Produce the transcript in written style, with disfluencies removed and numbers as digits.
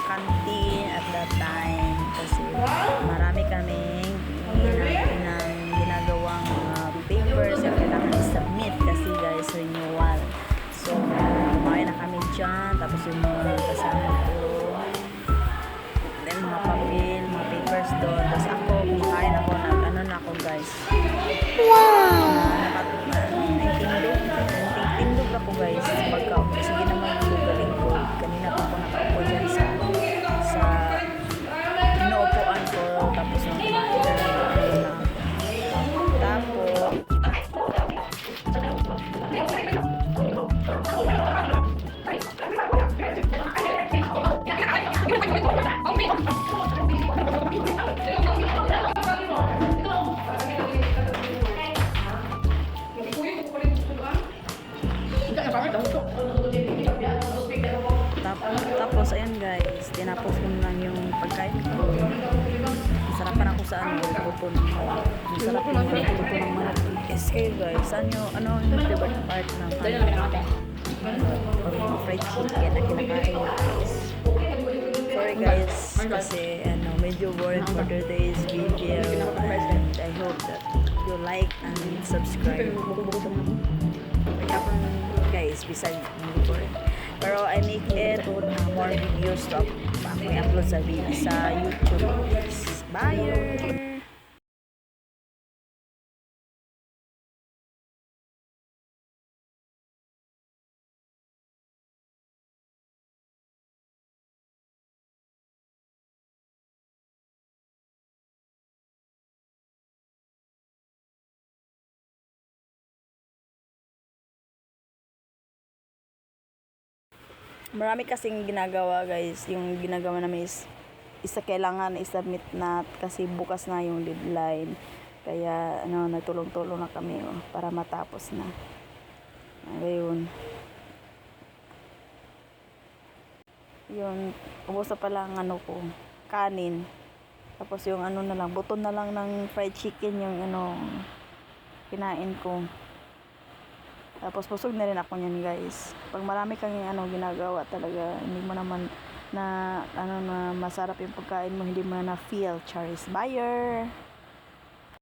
canteen at that time kasi marami kaming ginagawang papers na kailangan i-submit kasi guys renewal. So kumain na kami dyan, tapos yung mga kasama ko, then mga papel, mga papers doon, tapos ako kumakain ako, nag-ano na ako guys, nagtindog ako guys pagka sige naman ang galing ko. Kanina pa ako nakaupo dyan sa inuupuan ko, tapos nung kumain na tapos tapos ayun guys, tinapos ko lang yung pagkain ko. Sarapan ako sa luto ng malaki. Masarap yung luto ng malaki. Yes kayo guys, ano yung favorite part ng fried chicken na kinakain guys. Sorry guys, kasi medyo boring for today's video, and I hope that you like and subscribe. Guys, bisag pero I make it more videos to upload sa YouTube. Bye! Marami kasing ginagawa guys. Yung ginagawa namin is kailangan i-submit na kasi bukas na yung deadline. Kaya nagtulong-tulong na kami para matapos na. Ayun. Yun, ubos na pala ang ko, kanin. Tapos yung na lang, buton na lang ng fried chicken yung kinain ko. Tapos busog na rin ako niyan guys. Pag marami kang ginagawa talaga, hindi mo naman na na masarap yung pagkain mo, hindi mo na feel. Charis. Bye!